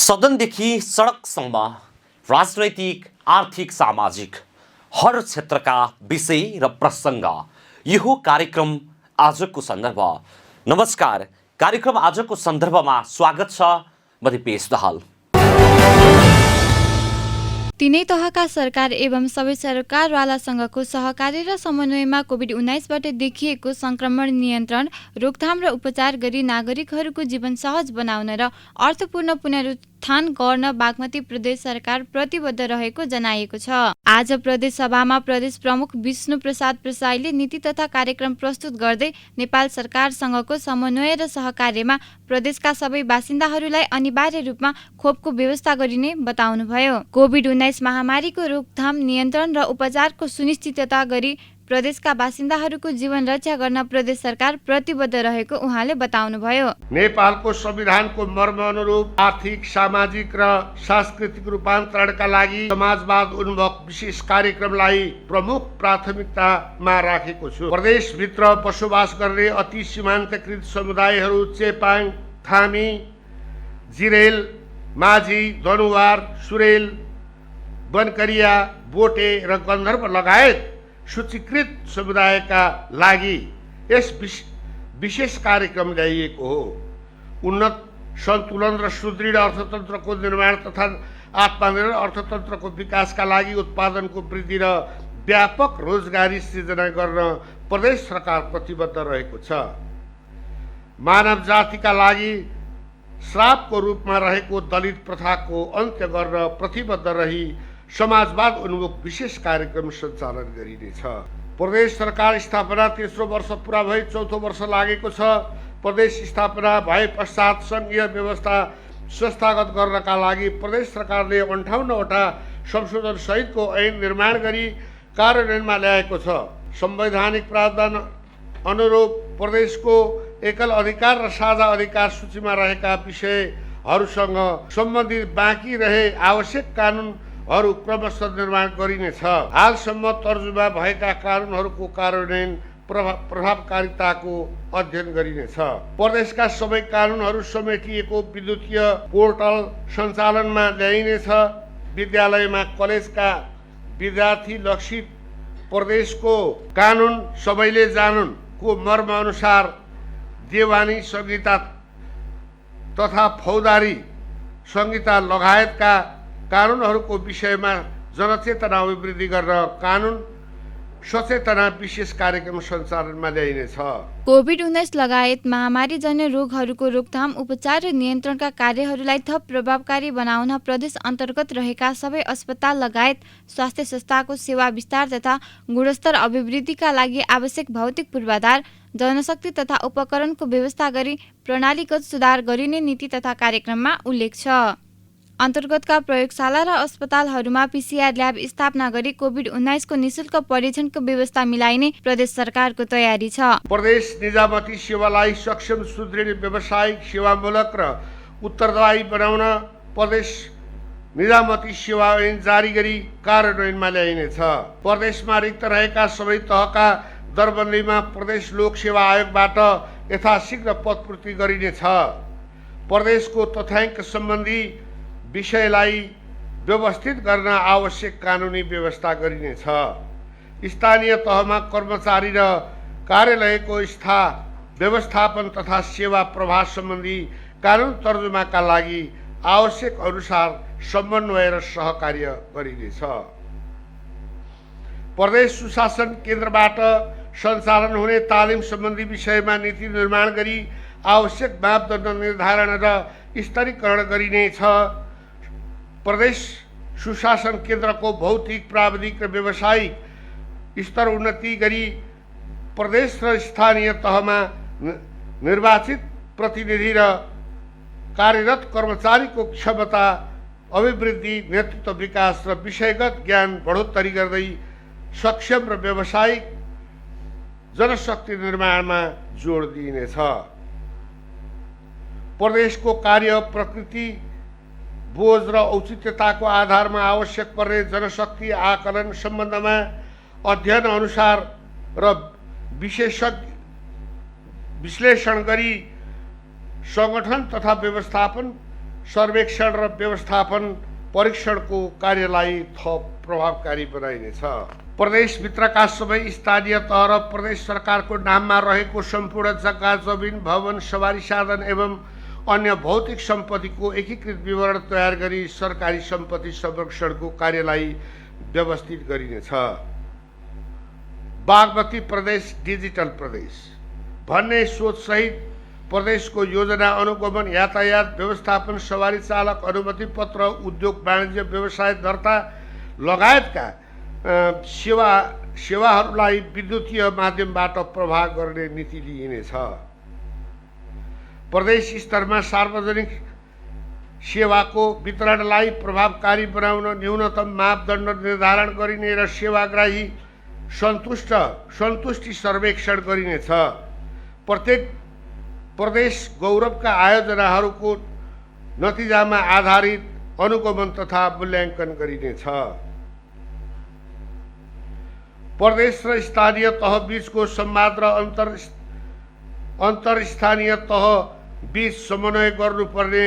सदनदेखि सडकसम्म राजनैतिक, आर्थिक, सामाजिक हर क्षेत्रका विषय र प्रसङ्ग यो कार्यक्रम आजको सन्दर्भ। नमस्कार, कार्यक्रम आजको सन्दर्भमा स्वागत छ। म दिपेश दहाल। तीनै तहका सरकार एवं सबै सरकारवालासँगको सहकारी र समन्वयमा कोभिड-19बाट देखिएको संक्रमण नियन्त्रण, रोकथाम र उपचार गरी नागरिकहरूको जीवन सहज बनाउन र अर्थपूर्ण पुनरुत्थान गर्न बागमती प्रदेश सरकार प्रतिबद्ध रहेको जनाइएको छ। आज प्रदेश सभामा प्रदेश प्रमुख विष्णु प्रसाद प्रसाईले नीति तथा कार्यक्रम प्रस्तुत गर्दै नेपाल सरकारसँगको समन्वय र सहकार्यमा प्रदेशका सबै बासिन्दाहरूलाई अनिवार्य रूपमा खोपको व्यवस्था गरिने बताउनुभयो। कोभिड-19 महामारीको रोकथाम, नियन्त्रण र उपचारको सुनिश्चितता गरी प्रदेशका बासिन्दाहरूको जीवन रक्षा गर्न प्रदेश सरकार प्रतिबद्ध रहेको उहाँले बताउनुभयो। नेपालको संविधानको मर्म अनुरूप आर्थिक, सामाजिक र सांस्कृतिक रूपान्तरणका लागि समाजवाद उन्मुख विशेष कार्यक्रमलाई प्रमुख प्राथमिकतामा राखेको छु। प्रदेशभित्र बसोबास गर्ने अति सीमान्तकृत समुदायहरू चेपाङ, थामी, जिरेल, माझी, दनुवार, सुरेल, बनकरिया, बोटे र गन्धर्व लगायत सूचीकृत समुदायका लागि यस विशेष कार्यक्रम ल्याइएको हो। उन्नत, सन्तुलन र सुदृढ अर्थतन्त्रको निर्माण तथा आत्मनिर्भर अर्थतन्त्रको विकासका लागि उत्पादनको वृद्धि र व्यापक रोजगारी सृजना गर्न प्रदेश सरकार प्रतिबद्ध रहेको छ। मानव जातिका लागि श्रापको रूपमा रहेको दलित प्रथाको अन्त्य गर्न प्रतिबद्ध रही समाजवाद उन्मुख विशेष कार्यक्रम सञ्चालन गरिनेछ। प्रदेश सरकार स्थापना तेस्रो वर्ष पुरा भई चौथो वर्ष लागेको छ। प्रदेश स्थापना भए पश्चात सङ्घीय व्यवस्था संस्थागत गर्नका लागि प्रदेश सरकारले 58वटा संशोधन सहितको ऐन निर्माण गरी कार्यान्वयनमा ल्याएको छ। संवैधानिक प्रावधान अनुरूप प्रदेशको एकल अधिकार र साझा अधिकार सूचीमा रहेका विषयहरूसँग सम्बन्धित बाँकी रहे आवश्यक कानुनहरू क्रमशः निर्माण गरिनेछ। हालसम्म तर्जुमा भएका कानुनहरूको कार्यान्वयन प्रभावकारिताको अध्ययन गरिनेछ। प्रदेशका सबै कानुनहरू समेटिएको विद्युतीय पोर्टल सञ्चालनमा ल्याइनेछ। विद्यालयमा कलेजका विद्यार्थी लक्षित प्रदेशको कानुन सबैले जानुन् को मर्म अनुसार देवानी संहिता तथा फौजदारी संहिता लगायतका कानुनहरूको विषयमा जनचेतना अभिवृद्धि गर्न कानुन सचेतना विशेष कार्यक्रम सञ्चालनमा ल्याइनेछ। कोभिड-19 लगायत महामारीजन्य रोगहरूको रोकथाम, उपचार र नियन्त्रणका कार्यहरूलाई थप प्रभावकारी बनाउन प्रदेश अन्तर्गत रहेका सबै अस्पताल लगायत स्वास्थ्य संस्थाको सेवा विस्तार तथा गुणस्तर अभिवृद्धिका लागि आवश्यक भौतिक पूर्वाधार, जनशक्ति तथा उपकरणको व्यवस्था गरी प्रणालीगत सुधार गरिने नीति तथा कार्यक्रममा उल्लेख छ। अन्तर्गतका प्रयोगशाला र अस्पतालहरूमा PCR ल्याब स्थापना गरी कोभिड-19 को निशुल्क परीक्षणको व्यवस्था मिलाइने प्रदेश सरकारको तयारी छ। प्रदेश निजामती सेवालाई सक्षम, सुदृढ, व्यावसायिक, सेवामूलक र उत्तरदायी बनाउन प्रदेश निजामती सेवा ऐन जारी गरी कार्यान्वयनमा ल्याइनेछ। प्रदेशमा रिक्त रहेका सबै तहका दरबन्दीमा प्रदेश लोक सेवा आयोगबाट यथाशीघ्र पदपूर्ति गरिनेछ। प्रदेशको तथ्याङ्क सम्बन्धी विषयलाई व्यवस्थित गर्न आवश्यक कानुनी व्यवस्था गरिनेछ। स्थानीय तहमा कर्मचारी र कार्यालयको व्यवस्थापन तथा सेवा प्रवाह सम्बन्धी कानुन तर्जुमाका लागि आवश्यक अनुसार समन्वय र सहकार्य गरिनेछ। प्रदेश सुशासन केन्द्रबाट सञ्चालन हुने तालिम सम्बन्धी विषयमा नीति निर्माण गरी आवश्यक मापदण्ड निर्धारण र स्तरीकरण गरिनेछ। प्रदेश सुशासन केन्द्रको भौतिक, प्राविधिक र व्यावसायिक स्तर उन्नति गरी प्रदेश र स्थानीय तहमा निर्वाचित प्रतिनिधि र कार्यरत कर्मचारीको क्षमता अभिवृद्धि, नेतृत्व विकास र विषयगत ज्ञान बढोत्तरी गर्दै सक्षम र व्यावसायिक जनशक्ति निर्माणमा जोड दिइनेछ। प्रदेशको कार्य प्रकृति, बोझ र औचित्यताको आधारमा आवश्यक पर्ने जनशक्ति आकलन सम्बन्धमा अध्ययन अनुसार र विश्लेषण गरी संगठन तथा व्यवस्थापन सर्वेक्षण र व्यवस्थापन परीक्षणको कार्यलाई थप प्रभावकारी बनाइनेछ। प्रदेशभित्रका सबै स्थानीय तह र प्रदेश सरकारको नाममा रहेको सम्पूर्ण जग्गा जमिन भवन सवारी साधन एवं अन्य भौतिक सम्पत्तिको एकीकृत विवरण तयार गरी सरकारी सम्पत्ति संरक्षणको कार्यलाई व्यवस्थित गरिनेछ। बागमती प्रदेश डिजिटल प्रदेश भन्ने सोचसहित प्रदेशको योजना अनुगमन, यातायात व्यवस्थापन, सवारी चालक अनुमति पत्र, उद्योग वाणिज्य व्यवसाय दर्ता लगायतका सेवाहरूलाई विद्युतीय माध्यमबाट प्रवाह गर्ने नीति लिइनेछ। प्रदेश स्तरमा सार्वजनिक सेवाको वितरणलाई प्रभावकारी बनाउन न्यूनतम मापदण्ड निर्धारण गरिने र सेवाग्राही सन्तुष्टि सर्वेक्षण गरिनेछ। प्रत्येक प्रदेश गौरवका आयोजनाहरूको नतिजामा आधारित अनुगमन तथा मूल्याङ्कन गरिनेछ। प्रदेश र स्थानीय तह बीचको संवाद र अन्तरस्थानीय तह बीच समन्वय गर्नुपर्ने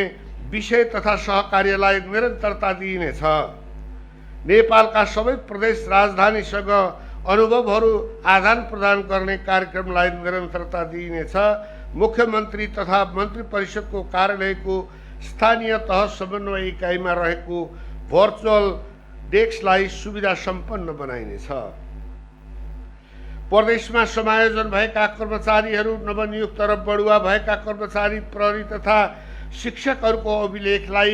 विषय तथा सहकार्यलाई निरन्तरता दिइनेछ। नेपालका सबै प्रदेश राजधानीसँग अनुभवहरू आदान प्रदान गर्ने कार्यक्रमलाई निरन्तरता दिइनेछ। मुख्यमन्त्री तथा मन्त्री परिषदको कार्यालयको स्थानीय तह समन्वय इकाइमा रहेको भर्चुअल डेस्कलाई सुविधा सम्पन्न बनाइनेछ। प्रदेशमा समायोजन भएका कर्मचारीहरू, नवनियुक्त र बढुवा भएका कर्मचारी, प्रहरी तथा शिक्षकहरूको अभिलेखलाई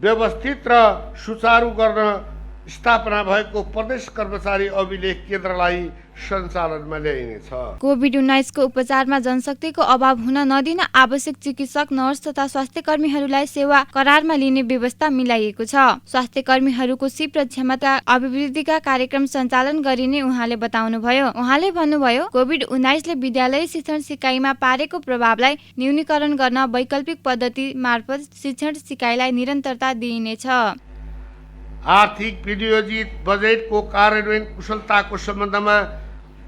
व्यवस्थित र सुचारू गर्न स्थापना भएको प्रदेश कर्मचारी अभिलेख केन्द्रलाई सञ्चालनमा ल्याइनेछ। कोभिड-19 को उपचारमा जनशक्तिको अभाव हुन नदिन आवश्यक चिकित्सक, नर्स तथा स्वास्थ्य कर्मीहरूलाई सेवा करारमा लिने व्यवस्था मिलाइएको छ। स्वास्थ्य कर्मीहरूको सिप र क्षमता अभिवृद्धिका कार्यक्रम सञ्चालन गरिने उहाँले बताउनुभयो। उहाँले भन्नुभयो, कोभिड-19 ले विद्यालय शिक्षण सिकाइमा पारेको प्रभावलाई न्यूनीकरण गर्न वैकल्पिक पद्धति मार्फत शिक्षण सिकाइलाई निरन्तरता दिइनेछ। आर्थिक विनियोजित बजेटको कार्यान्वयन कुशलताको सम्बन्धमा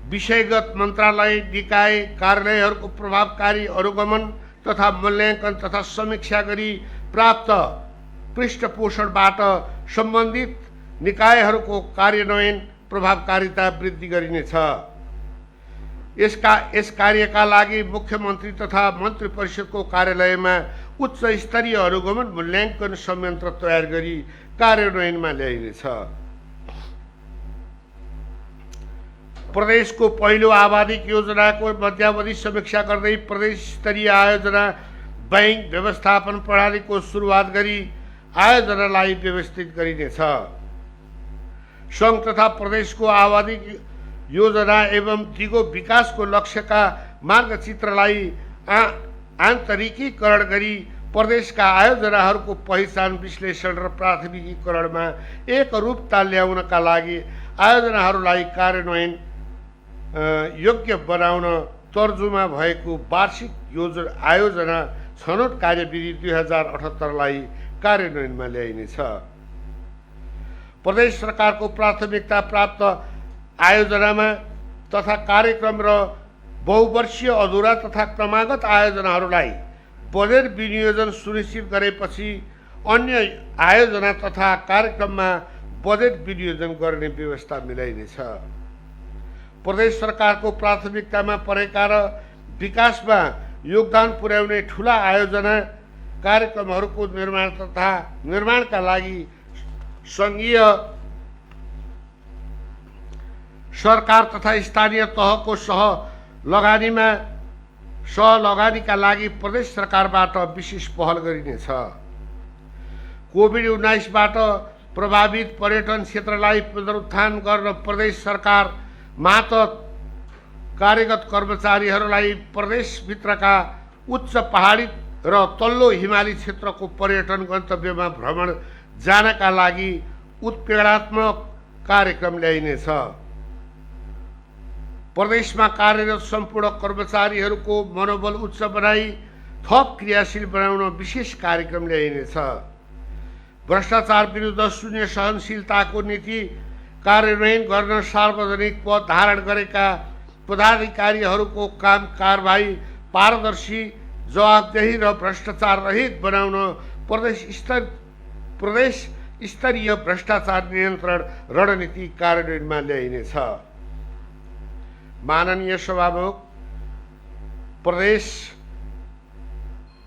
विषयगत मन्त्रालय, निकाय, कार्यालयहरूको प्रभावकारी अनुगमन तथा मूल्याङ्कन तथा समीक्षा गरी प्राप्त पृष्ठपोषणबाट सम्बन्धित निकायहरूको कार्यान्वयन प्रभावकारिता वृद्धि गरिनेछ। यस कार्यका लागि मुख्यमन्त्री तथा मन्त्री परिषदको कार्यालयमा उच्च स्तरीय अनुगमन मूल्याङ्कन संयन्त्र तयार गरी कार्यान्वयनमा ल्याइनेछ। प्रदेशको पहिलो आबादिक योजनाको मध्यावधि समीक्षा गर्दै प्रदेश स्तरीय आयोजना बैंक व्यवस्थापन प्रणालीको सुरुवात गरी आयोजनालाई व्यवस्थित गरिनेछ। सङ्घ तथा प्रदेशको आबादिक योजना एवं दिगो विकासको लक्ष्यका मार्गचित्रलाई आन्तरिकीकरण गरी प्रदेशका आयोजनाहरूको पहिचान, विश्लेषण र प्राथमिकीकरणमा एकरूपता ल्याउनका लागि आयोजनाहरूलाई कार्यान्वयन योग्य बनाउन तर्जुमा भएको वार्षिक आयोजना छनौट कार्यविधि 2078लाई कार्यान्वयनमा ल्याइनेछ। प्रदेश सरकारको प्राथमिकता प्राप्त आयोजनामा तथा कार्यक्रम र बहुवर्षीय अधुरा तथा क्रमागत आयोजनाहरूलाई बजेट विनियोजन सुनिश्चित गरेपछि अन्य आयोजना तथा कार्यक्रममा बजेट विनियोजन गर्ने व्यवस्था मिलाइनेछ। प्रदेश सरकारको प्राथमिकतामा परेका र विकासमा योगदान पुर्याउने ठूला आयोजना कार्यक्रमहरूको निर्माणका लागि सङ्घीय सरकार तथा स्थानीय तहको सहलगानीका लागि प्रदेश सरकारबाट विशेष पहल गरिनेछ। कोभिड-19बाट प्रभावित पर्यटन क्षेत्रलाई पुनरुत्थान गर्न प्रदेश सरकार मातहत कार्यरत कर्मचारीहरूलाई प्रदेशभित्रका उच्च पहाडी र तल्लो हिमाली क्षेत्रको पर्यटन गन्तव्यमा भ्रमण जानका लागि उत्प्रेरणात्मक कार्यक्रम ल्याइनेछ। प्रदेशमा कार्यरत सम्पूर्ण कर्मचारीहरूको मनोबल उच्च बनाई थप क्रियाशील बनाउन विशेष कार्यक्रम ल्याइनेछ। भ्रष्टाचार विरुद्ध शून्य सहनशीलताको नीति कार्यान्वयन गर्न सार्वजनिक पद धारण गरेका पदाधिकारीहरूको काम कारबाही पारदर्शी जवाबदेही र भ्रष्टाचार रहित बनाउन प्रदेश स्तरीय भ्रष्टाचार नियन्त्रण रणनीति कार्यान्वयनमा ल्याइनेछ। माननीय सभामुख, प्रदेश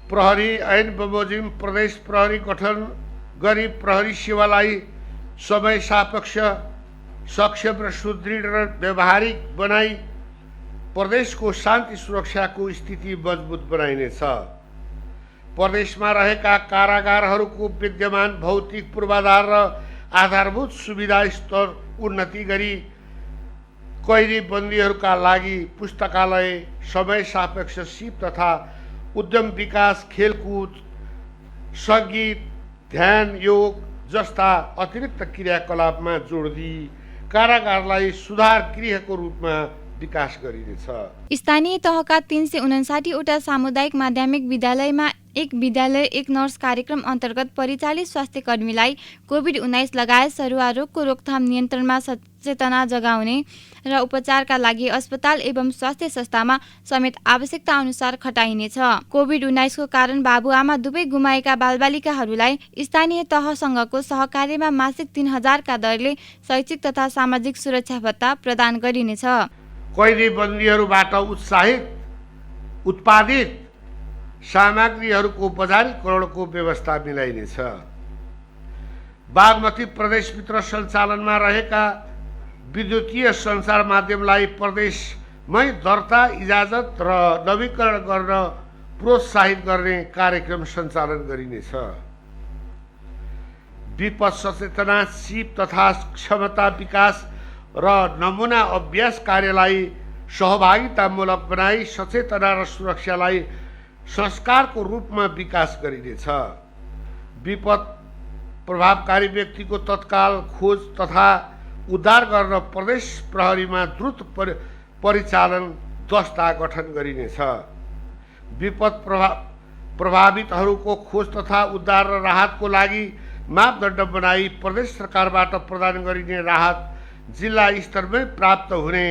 प्रहरी ऐन बमोजिम प्रदेश प्रहरी गठन गरी प्रहरी सेवालाई समय सापेक्ष, सक्षम र सुदृढ र व्यावहारिक बनाई प्रदेशको शान्ति सुरक्षाको स्थिति मजबुत बनाइनेछ। प्रदेशमा रहेका कारागारहरूको विद्यमान भौतिक पूर्वाधार र आधारभूत सुविधा स्तर उन्नति गरी कैदी बन्दीहरूका लागि पुस्तकालय, समय सापेक्ष सिप तथा उद्यम विकास, खेलकुद, सङ्गीत, ध्यान, योग जस्ता अतिरिक्त क्रियाकलापमा जोड दिई कारागारलाई सुधार गृहको रूपमा विकास गरिनेछ। स्थानीय तहका 359वटा सामुदायिक माध्यमिक विद्यालयमा एक विद्यालय एक नर्स कार्यक्रम अन्तर्गत परिचालित स्वास्थ्य कर्मीलाई कोभिड-19 लगायत सरुवा रोगको रोकथाम नियन्त्रणमा सचेतना जगाउने र उपचारका लागि अस्पताल एवं स्वास्थ्य संस्थामा समेत आवश्यकता अनुसार खटाइनेछ। कोभिड-19 को कारण बाबुआमा दुवै गुमाएका बालबालिकाहरूलाई स्थानीय तहसँगको सहकार्यमा मासिक 3000 का दरले शैक्षिक तथा सामाजिक सुरक्षा भत्ता प्रदान गरिनेछ। कैदी बन्दीहरूबाट उत्पादित सामग्रीहरूको बजारीकरणको व्यवस्था मिलाइनेछ। बागमती प्रदेशभित्र सञ्चालनमा रहेका विद्युतीय सञ्चार माध्यमलाई प्रदेशमै दर्ता, इजाजत र नवीकरण गर्न प्रोत्साहित गर्ने कार्यक्रम सञ्चालन गरिनेछ। विपद सचेतना, सिप तथा क्षमता विकास र नमुना अभ्यास कार्यलाई सहभागितामूलक बनाई सचेतना र सुरक्षालाई संस्कारको रूपमा विकास गरिनेछ। विपद प्रभावकारी व्यक्तिको तत्काल खोज तथा उद्धार गर्न प्रदेश प्रहरीमा द्रुत परिचालन दस्ता गठन गरिनेछ। विपद प्रभावितहरूको खोज तथा उद्धार र राहतको लागि मापदण्ड बनाई प्रदेश सरकारबाट प्रदान गरिने राहत जिल्ला स्तरमै प्राप्त हुने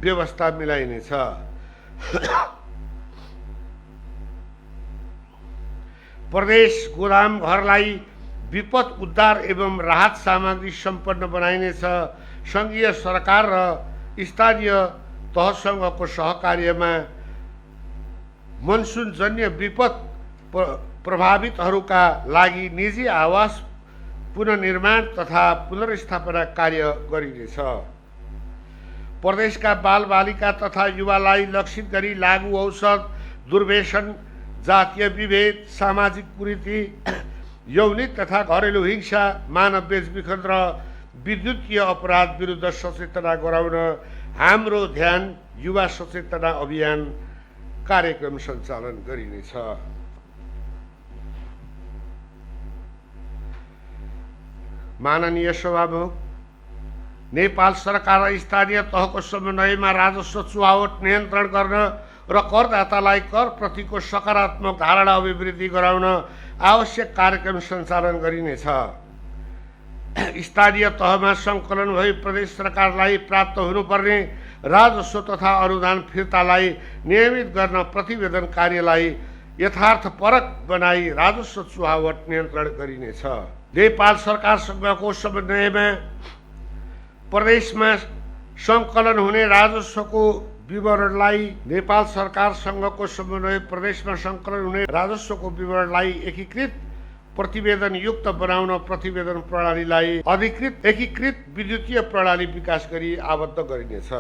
व्यवस्था मिलाइनेछ। प्रदेश गोदाम घरलाई विपद उद्धार एवं राहत सामग्री सम्पन्न बनाइनेछ। सङ्घीय सरकार र स्थानीय तहसँगको सहकार्यमा मनसुनजन्य विपद प्रभावितहरूका लागि निजी आवास पुनर्निर्माण तथा पुनर्स्थापना कार्य गरिनेछ। प्रदेशका बालबालिका तथा युवालाई लक्षित गरी लागू औषध, दुर्व्यसन, जातीय विभेद, सामाजिक कुरीति, यौनिक तथा घरेलु हिंसा, मानव बेचबिखन र विद्युतीय अपराध विरुद्ध सचेतना गराउन हाम्रो ध्यान युवा सचेतना अभियान कार्यक्रम सञ्चालन गरिनेछ। माननीय सभामुख, नेपाल सरकार र स्थानीय तहको समन्वयमा राजस्व चुहावट नियन्त्रण गर्न र करदातालाई कर प्रतिको सकारात्मक धारणा अभिवृद्धि गराउन आवश्यक कार्यक्रम सञ्चालन गरिनेछ। स्थानीय तहमा सङ्कलन भई प्रदेश सरकारलाई प्राप्त हुनुपर्ने राजस्व तथा अनुदान फिर्तालाई नियमित गर्न प्रतिवेदन कार्यलाई यथार्थपरक बनाई राजस्व चुहावट नियन्त्रण गरिनेछ। नेपाल सरकारसँगको समन्वयमा प्रदेशमा सङ्कलन हुने राजस्वको विवरणलाई नेपाल सरकारसँगको समन्वय प्रदेशमा सङ्कलन हुने राजस्वको विवरणलाई एकीकृत प्रतिवेदन युक्त बनाउन प्रतिवेदन प्रणालीलाई अधिकृत एकीकृत विद्युतीय प्रणाली विकास गरी आबद्ध गरिनेछ।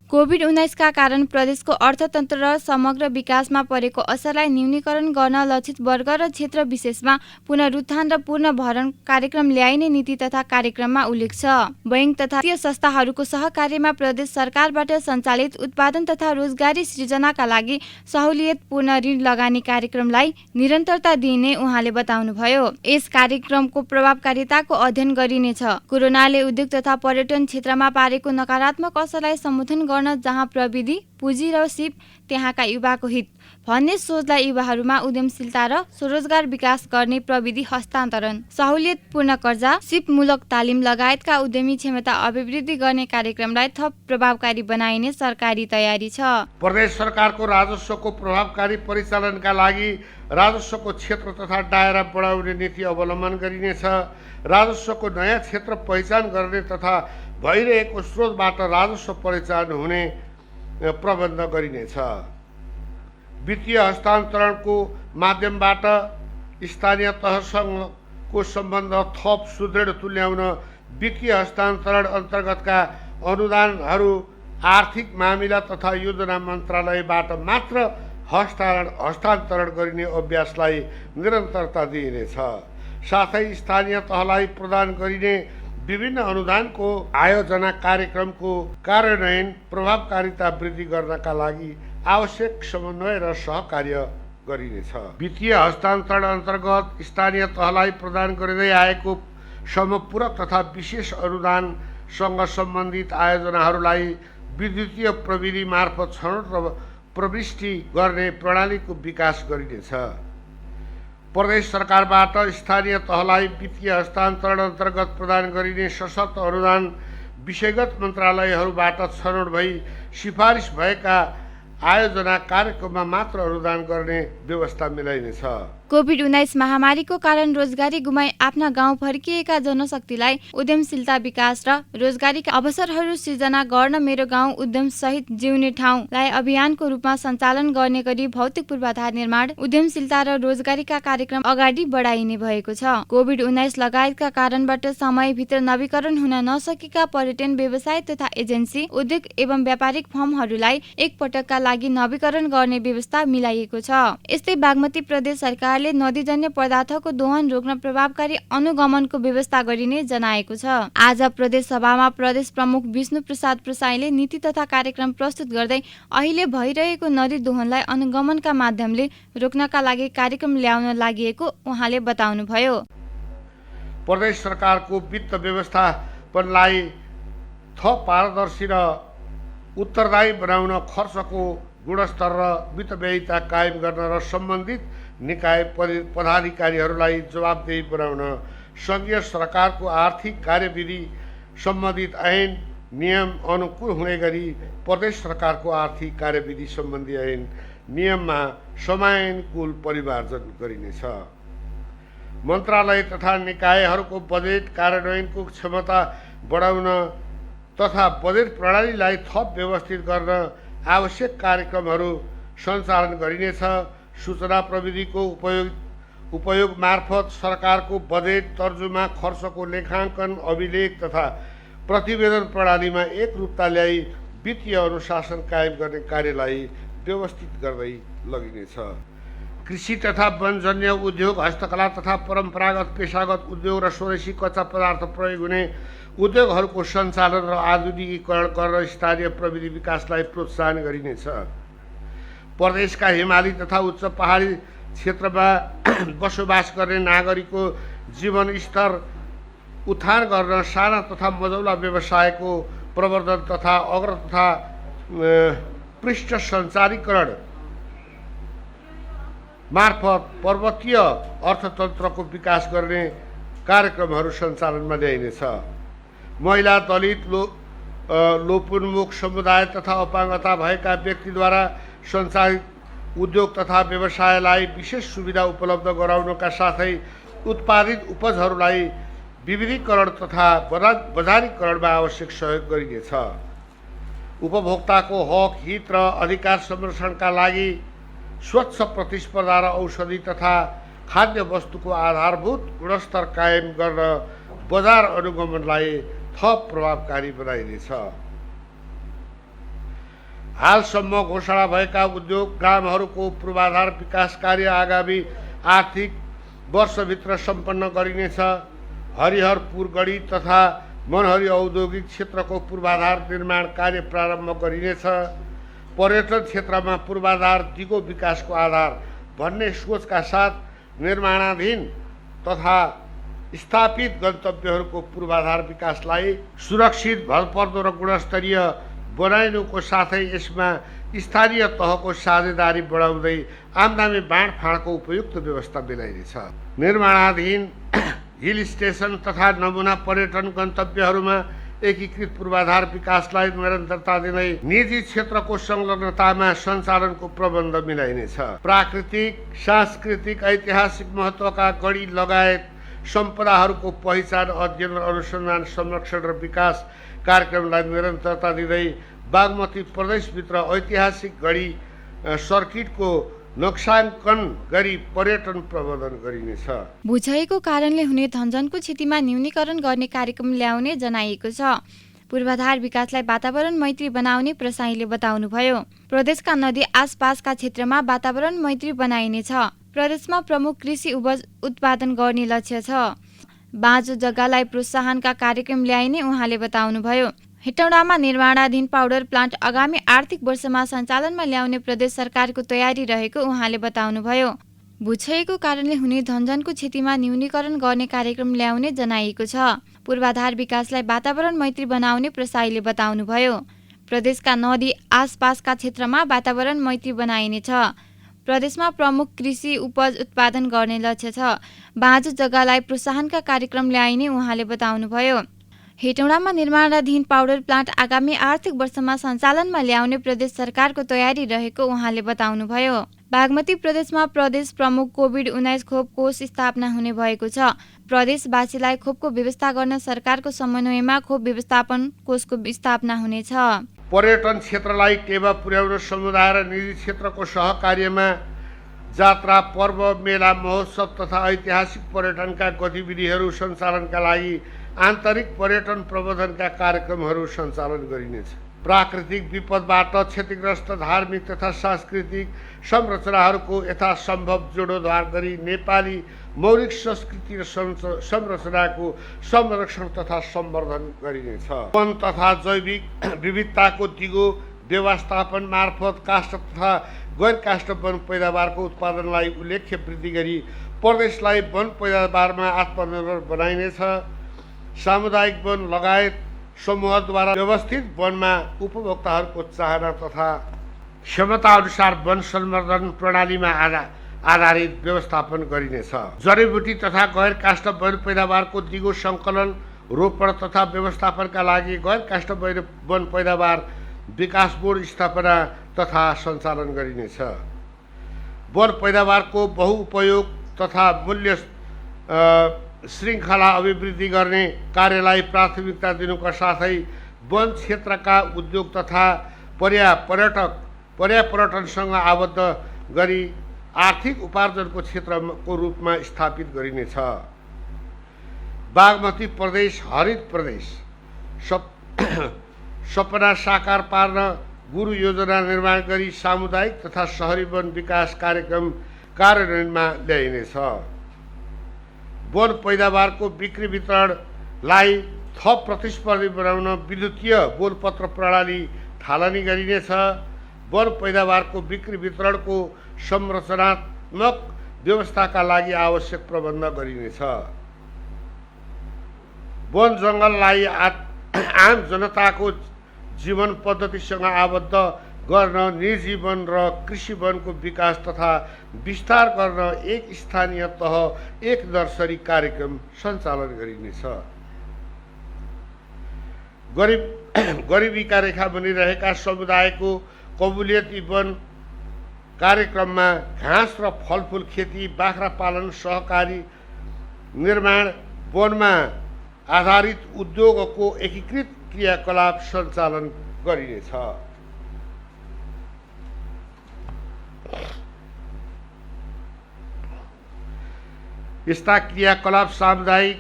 कोभिड-19 का कारण प्रदेशको अर्थतन्त्र र समग्र विकासमा परेको असरलाई न्यूनीकरण गर्न लक्षित वर्ग र क्षेत्र विशेषमा पुनरुत्थान र पुनर्भरण कार्यक्रम ल्याइने नीति तथा कार्यक्रममा उल्लेख छ। बैंक तथा वित्तीय संस्थाहरूको सहकार्यमा प्रदेश सरकारबाट सञ्चालित उत्पादन तथा रोजगारी सृजनाका लागि सहुलियतपूर्ण ऋण लगानी कार्यक्रमलाई निरन्तरता दिइने उहाँले बताउनुभयो। यस कार्यक्रमको प्रभावकारिताको अध्ययन गरिनेछ। कोरोनाले उद्योग तथा पर्यटन क्षेत्रमा पारेको नकारात्मक असरलाई सम्बोधन गर्न जहाँ प्रविधि, पुँजी र सिप त्यहाँका युवाको हित भन्ने सोचलाई युवाहरूमा उद्यमशीलता र स्वरोजगार विकास गर्ने प्रविधि हस्तान्तरण, सहुलियतपूर्ण कर्जा, सिपमूलक तालिम लगायतका उद्यमी क्षमता अभिवृद्धि गर्ने कार्यक्रमलाई थप प्रभावकारी बनाइने सरकारी तयारी छ। प्रदेश सरकारको राजस्वको प्रभावकारी परिचालनका लागि राजस्वको क्षेत्र तथा दायरा बढाउने नीति अवलम्बन गरिनेछ। राजस्वको नयाँ क्षेत्र पहिचान गर्ने तथा भइरहेको स्रोतबाट राजस्व परिचालन हुने प्रबन्ध गरिनेछ। वित्तीय हस्तान्तरणको माध्यमबाट स्थानीय तहसँगको सम्बन्ध थप सुदृढ तुल्याउन वित्तीय हस्तान्तरण अन्तर्गतका अनुदानहरू आर्थिक मामिला तथा योजना मन्त्रालयबाट मात्र हस्तान्तरण गरिने अभ्यासलाई निरन्तरता दिइनेछ। साथै स्थानीय तहलाई प्रदान गरिने विभिन्न अनुदानको आयोजना कार्यक्रमको कार्यान्वयन प्रभावकारिता वृद्धि गर्नका लागि आवश्यक समन्वय र सहकार्य गरिनेछ। वित्तीय हस्तान्तरण अन्तर्गत स्थानीय तहलाई प्रदान गरिँदै आएको समपूरक तथा विशेष अनुदानसँग सम्बन्धित आयोजनाहरूलाई विद्युतीय प्रविधि मार्फत छनौट र प्रविष्टि गर्ने प्रणालीको विकास गरिनेछ। प्रदेश सरकारबाट स्थानीय तहलाई वित्तीय हस्तान्तरण अन्तर्गत प्रदान गरिने सशर्त अनुदान विषयगत मन्त्रालयहरूबाट छनौट भई सिफारिस भएका आयोजना कार्यक्रममा मात्र अनुदान गर्ने व्यवस्था मिलाइनेछ। कोभिड-19 महामारीको कारण रोजगारी गुमाई आफ्ना गाउँ फर्किएका जनशक्तिलाई उद्यमशीलता विकास र रोजगारीका अवसरहरू सृजना गर्न मेरो गाउँ उद्यम सहित जिउने ठाउँलाई अभियानको रूपमा सञ्चालन गर्ने गरी भौतिक पूर्वाधार निर्माण, उद्यमशीलता र रोजगारीका कार्यक्रम अगाडि बढाइने भएको छ। कोभिड-19 लगायतका कारणबाट समयभित्र नवीकरण हुन नसकेका पर्यटन व्यवसाय तथा एजेन्सी, उद्योग एवं व्यापारिक फर्महरूलाई एकपटकका लागि नवीकरण गर्ने व्यवस्था मिलाइएको छ। यस्तै बागमती प्रदेश सरकार नदीजन्य पदार्थको दोहन रोक्न प्रभावकारी अनुगमनको व्यवस्था गरिने जनाएको छ। आज प्रदेश सभामा प्रदेश प्रमुख विष्णु प्रसाद प्रसाईले नीति तथा कार्यक्रम प्रस्तुत गर्दै अहिले भइरहेको नदी दोहनलाई अनुगमनका माध्यमले रोक्नका लागि कार्यक्रम ल्याउन लागि उहाँले बताउनुभयो। प्रदेश सरकारको वित्त व्यवस्थापनलाई थप पारदर्शी र उत्तरदायी बनाउन खर्चको गुणस्तर र वित्तव्ययिता कायम गर्न र सम्बन्धित निकाय पदाधिकारीहरूलाई जवाबदेही बनाउन सङ्घीय सरकारको आर्थिक कार्यविधि सम्बन्धित ऐन नियम अनुकूल हुने गरी प्रदेश सरकारको आर्थिक कार्यविधि सम्बन्धी ऐन नियममा समयानुकूल परिमार्जन गरिनेछ। मन्त्रालय तथा निकायहरूको बजेट कार्यान्वयनको क्षमता बढाउन तथा बजेट प्रणालीलाई थप व्यवस्थित गर्न आवश्यक कार्यक्रमहरू सञ्चालन गरिनेछ। सूचना प्रविधिको उपयोग मार्फत सरकारको बजेट तर्जुमा, खर्चको लेखाङ्कन, अभिलेख तथा प्रतिवेदन प्रणालीमा एकरूपता ल्याई वित्तीय अनुशासन कायम गर्ने कार्यलाई व्यवस्थित गर्दै लगिनेछ। कृषि तथा वनजन्य उद्योग, हस्तकला तथा परम्परागत पेशागत उद्योग र स्वदेशी कच्चा पदार्थ प्रयोग हुने उद्योगहरूको सञ्चालन र आधुनिकीकरण गर्न स्थानीय प्रविधि विकासलाई प्रोत्साहन गरिनेछ। प्रदेशका हिमाली तथा उच्च पहाडी क्षेत्रमा बसोबास गर्ने नागरिकको जीवन स्तर उत्थान गर्न साना तथा मझौला व्यवसायको प्रवर्धन तथा अग्र तथा पृष्ठ सञ्चारीकरण मार्फत पर्वतीय अर्थतन्त्रको विकास गर्ने कार्यक्रमहरू सञ्चालनमा ल्याइनेछ। महिला, दलित, लोपोन्मुख समुदाय तथा अपाङ्गता भएका व्यक्तिद्वारा सञ्चालित उद्योग तथा व्यवसायलाई विशेष सुविधा उपलब्ध गराउनका साथै उत्पादित उपजहरूलाई विविधीकरण तथा बजारीकरणमा आवश्यक सहयोग गरिनेछ। उपभोक्ताको हक, हित र अधिकार संरक्षणका लागि स्वच्छ प्रतिस्पर्धा र औषधि तथा खाद्य वस्तुको आधारभूत गुणस्तर कायम गर्न बजार अनुगमनलाई थप प्रभावकारी बनाइनेछ। हालसम्म घोषणा भएका उद्योग ग्रामहरूको पूर्वाधार विकास कार्य आगामी आर्थिक वर्षभित्र सम्पन्न गरिनेछ। हरिहरपुर गढी तथा मनहरी औद्योगिक क्षेत्रको पूर्वाधार निर्माण कार्य प्रारम्भ गरिनेछ। पर्यटन क्षेत्रमा पूर्वाधार दिगो विकासको आधार भन्ने सोचका साथ निर्माणाधीन तथा स्थापित गन्तव्यहरूको पूर्वाधार विकासलाई सुरक्षित, भरपर्दो र गुणस्तरीय बनाइनुको साथै यसमा स्थानीय तहको साझेदारी बढाउँदै आम्दानी बाँडफाँडको उपयुक्त व्यवस्था मिलाइनेछ। निर्माणाधीन हिल स्टेसन तथा नमुना पर्यटन गन्तव्यहरूमा एकीकृत पूर्वाधार विकासलाई निरन्तरता दिँदै निजी क्षेत्रको संलग्नतामा सञ्चालनको प्रबन्ध मिलाइनेछ। प्राकृतिक, सांस्कृतिक, ऐतिहासिक महत्त्वका गढी लगायत सम्पदाहरूको पहिचान, अध्ययन, अनुसन्धान, संरक्षण र विकास कार्यक्रमलाई निरन्तरता दिँदै बागमती प्रदेशभित्र ऐतिहासिक गढी सर्किटको नक्साङ्कन गरी पर्यटन प्रबन्धन गरिनेछ। भूक्षयको कारणले हुने धनजनको क्षतिमा न्यूनीकरण गर्ने कार्यक्रम ल्याउने जनाइएको छ। पूर्वाधार विकासलाई वातावरण मैत्री बनाउने प्रसाईले बताउनुभयो। प्रदेशका नदी आसपासका क्षेत्रमा वातावरण मैत्री बनाइनेछ। प्रदेशमा प्रमुख कृषि उपज उत्पादन गर्ने लक्ष्य छ। बाँझो जग्गालाई प्रोत्साहनका कार्यक्रम ल्याइने उहाँले बताउनुभयो। हेटौडामा निर्माणाधीन पाउडर प्लान्ट आगामी आर्थिक वर्षमा सञ्चालनमा ल्याउने प्रदेश सरकारको तयारी रहेको उहाँले बताउनुभयो। भूक्षयको कारणले हुने धनजनको क्षतिमा न्यूनीकरण गर्ने कार्यक्रम ल्याउने जनाइएको छ। पूर्वाधार विकासलाई वातावरण मैत्री बनाउने प्रसाईले बताउनुभयो। प्रदेशका नदी आसपासका क्षेत्रमा वातावरण मैत्री बनाइनेछ। प्रदेशमा प्रमुख कृषि उपज उत्पादन गर्ने लक्ष्य छ। बाँझो जग्गालाई प्रोत्साहनका कार्यक्रम ल्याइने उहाँले बताउनुभयो। हेटौडामा निर्माणाधीन पाउडर प्लान्ट आगामी आर्थिक वर्षमा सञ्चालनमा ल्याउने प्रदेश सरकारको तयारी रहेको उहाँले बताउनुभयो। बागमती प्रदेशमा प्रदेश प्रमुख कोभिड-19 खोप कोष स्थापना हुने भएको छ। प्रदेशवासीलाई खोपको व्यवस्था गर्न सरकारको समन्वयमा खोप व्यवस्थापन कोषको स्थापना हुनेछ। पर्यटन क्षेत्रलाई टेवा पुर्याउन समुदाय र निजी क्षेत्रको सहकार्यमा जात्रा, पर्व, मेला, महोत्सव तथा ऐतिहासिक पर्यटनका गतिविधिहरू सञ्चालनका लागि आन्तरिक पर्यटन प्रबन्धनका कार्यक्रमहरू सञ्चालन गरिनेछ। प्राकृतिक विपदबाट क्षतिग्रस्त धार्मिक तथा सांस्कृतिक संरचनाहरूको यथासम्भव जीर्णोद्धार गरी नेपाली मौलिक संस्कृति र संरचनाको संरक्षण तथा सम्वर्धन गरिनेछ। वन तथा जैविक विविधताको दिगो व्यवस्थापन मार्फत काष्ठ तथा गैर काष्ठ वन पैदावारको उत्पादनलाई उल्लेख्य वृद्धि गरी प्रदेशलाई वन पैदावारमा आत्मनिर्भर बनाइनेछ। सामुदायिक वन लगायत समूहद्वारा व्यवस्थित वनमा उपभोक्ताहरूको चाहना तथा क्षमता अनुसार वन संवर्धन प्रणालीमा आधारित व्यवस्थापन गरिनेछ। जडीबुटी तथा गैर काष्ठ वन पैदावारको दिगो सङ्कलन, रोपण तथा व्यवस्थापनका लागि गैर काष्ठ वन पैदावार विकास बोर्ड स्थापना तथा सञ्चालन गरिनेछ। वन पैदावारको बहुउपयोग तथा मूल्य श्रृङ्खला अभिवृद्धि गर्ने कार्यलाई प्राथमिकता दिनुका साथै वन क्षेत्रका उद्योग तथा पर्यापर्यटनसँग आबद्ध गरी आर्थिक उपार्जनको क्षेत्रको रूपमा स्थापित गरिनेछ। बागमती प्रदेश हरित प्रदेश सपना साकार पार्न गुरु योजना निर्माण गरी सामुदायिक तथा शहरी वन विकास कार्यक्रम कार्यान्वयनमा ल्याइनेछ। वन पैदावारको बिक्री वितरणलाई थप प्रतिस्पर्धी बनाउन विद्युतीय बोलपत्र प्रणाली थालनी गरिनेछ। वन पैदावारको बिक्री वितरणको संरचनात्मक व्यवस्थाका लागि आवश्यक प्रबन्ध गरिनेछ। वन जङ्गललाई आम जनताको जीवन पद्धतिसँग आबद्ध गर्न निजी वन र कृषि वनको विकास तथा विस्तार गर्न एक स्थानीय तह एक नर्सरी कार्यक्रम सञ्चालन गरिनेछ। गरिबीका रेखा बनिरहेका समुदायको कबुलियती वन कार्यक्रममा घाँस र फलफुल खेती, बाख्रा पालन, सहकारी निर्माण, वनमा आधारित उद्योगको एकीकृत क्रियाकलाप सञ्चालन गरिनेछ। यस्ता क्रियाकलाप सामुदायिक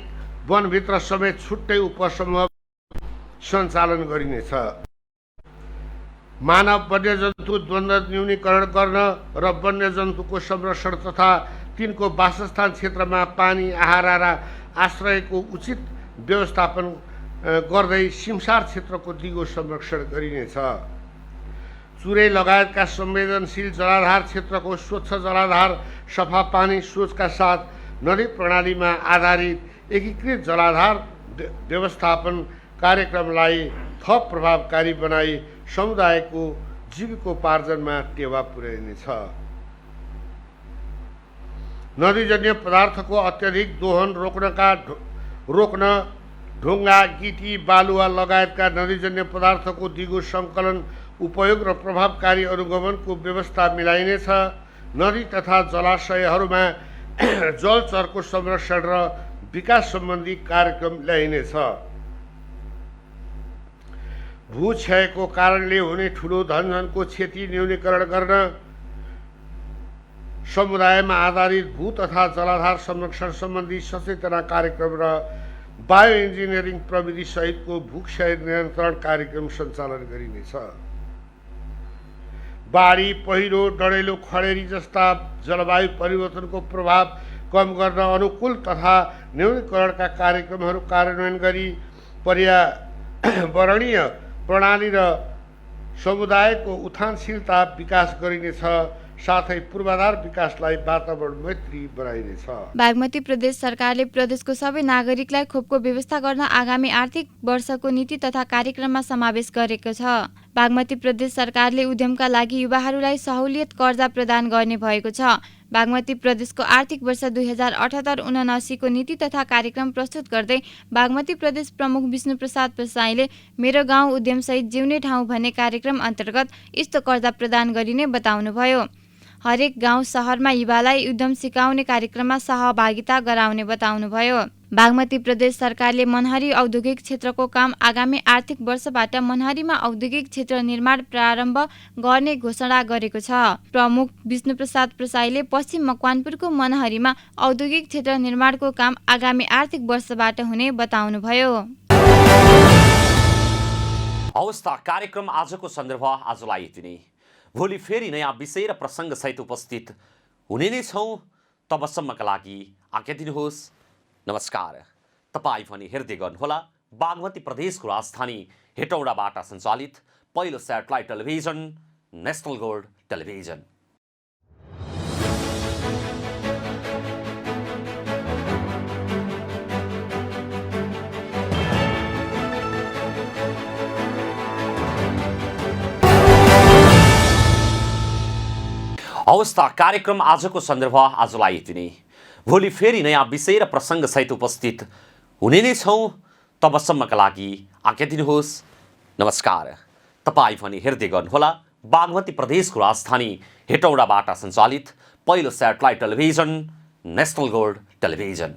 वनभित्र समेत छुट्टै उपसमूह सञ्चालन गरिनेछ। मानव वन्यजन्तु द्वन्द्व न्यूनीकरण गर्न र वन्यजन्तुको संरक्षण तथा तिनको वासस्थान क्षेत्रमा पानी, आहार र आश्रयको उचित व्यवस्थापन गर्दै सिमसार क्षेत्रको दिगो संरक्षण गरिनेछ। चुरे लगायतका संवेदनशील जलाधार क्षेत्रको स्वच्छ जलाधार, सफा पानी सोचका साथ नदी प्रणालीमा आधारित एकीकृत जलाधार व्यवस्थापन कार्यक्रमलाई थप प्रभावकारी बनाई समुदायको जीविकोपार्जनमा टेवा पुर्याइनेछ। नदीजन्य पदार्थको अत्यधिक दोहन रोक्न ढुङ्गा, गिटी, बालुवा लगायतका नदीजन्य पदार्थको दिगो सङ्कलन, उपयोग र प्रभावकारी अनुगमनको व्यवस्था मिलाइनेछ। नदी तथा जलाशयहरूमा जलचरको संरक्षण र विकास सम्बन्धी कार्यक्रम ल्याइनेछ। भूक्षयको कारणले हुने ठुलो धनजनको क्षति न्यूनीकरण गर्न समुदायमा आधारित भू तथा जलाधार संरक्षण सम्बन्धी सचेतना कार्यक्रम र बायो इन्जिनियरिङ प्रविधि सहितको भूक्षय नियन्त्रण कार्यक्रम सञ्चालन गरिनेछ। बाढी, पहिरो, डढेलो, खडेरी जस्ता जलवायु परिवर्तनको प्रभाव कम गर्न अनुकूल तथा न्यूनीकरणका कार्यक्रमहरू कार्यान्वयन गरी पर्यावरणीय प्रणाली र समुदायको उत्थानशीलता विकास गरिनेछ। साथै पूर्वाधार विकासलाई वातावरण मैत्री बनाइनेछ। बागमती प्रदेश सरकारले प्रदेशको सबै नागरिकलाई खोपको व्यवस्था गर्न आगामी आर्थिक वर्षको नीति तथा कार्यक्रममा समावेश गरेको छ। बागमती प्रदेश सरकारले उद्यमका लागि युवाहरूलाई सहुलियत कर्जा प्रदान गर्ने भएको छ। बागमती प्रदेशको आर्थिक वर्ष 2078-79 को नीति तथा कार्यक्रम प्रस्तुत गर्दै बागमती प्रदेश प्रमुख विष्णुप्रसाद प्रसाईले मेरो गाउँ उद्यमसहित जिउने ठाउँ भन्ने कार्यक्रम अन्तर्गत यस्तो कर्जा प्रदान गरिने बताउनुभयो। हरेक गाउँ सहरमा युवालाई उद्यम सिकाउने कार्यक्रममा सहभागिता गराउने बताउनुभयो। बागमती प्रदेश सरकारले मनहरी औद्योगिक क्षेत्रको काम आगामी आर्थिक वर्षबाट मनहरीमा औद्योगिक क्षेत्र निर्माण प्रारम्भ गर्ने घोषणा गरेको छ। प्रमुख विष्णुप्रसाद प्रसाईले पश्चिम मकवानपुरको मनहरीमा औद्योगिक क्षेत्र निर्माणको काम आगामी आर्थिक वर्षबाट हुने बताउनुभयो। अवस्था कार्यक्रम आजको सन्दर्भ आजलाई यति नै। भोलि फेरि नयाँ विषय र प्रसङ्ग सहित उपस्थित हुने नै छौँ। तबसम्मका लागि आज्ञा दिनुहोस्। नमस्कार। तपाईँ पनि हेर्दै गर्नुहोला बागमती प्रदेशको राजधानी हेटौडाबाट सञ्चालित पहिलो satellite television national gold television. अवस्था कार्यक्रम आजको सन्दर्भ आजलाई यति नै। भोलि फेरि नयाँ विषय र प्रसङ्ग सहित उपस्थित हुने नै छौँ। तबसम्मका लागि आज्ञा दिनुहोस्। नमस्कार। तपाईँ पनि हेर्दै गर्नुहोला बागमती प्रदेशको राजधानी हेटौडाबाट सञ्चालित पहिलो satellite television national gold television.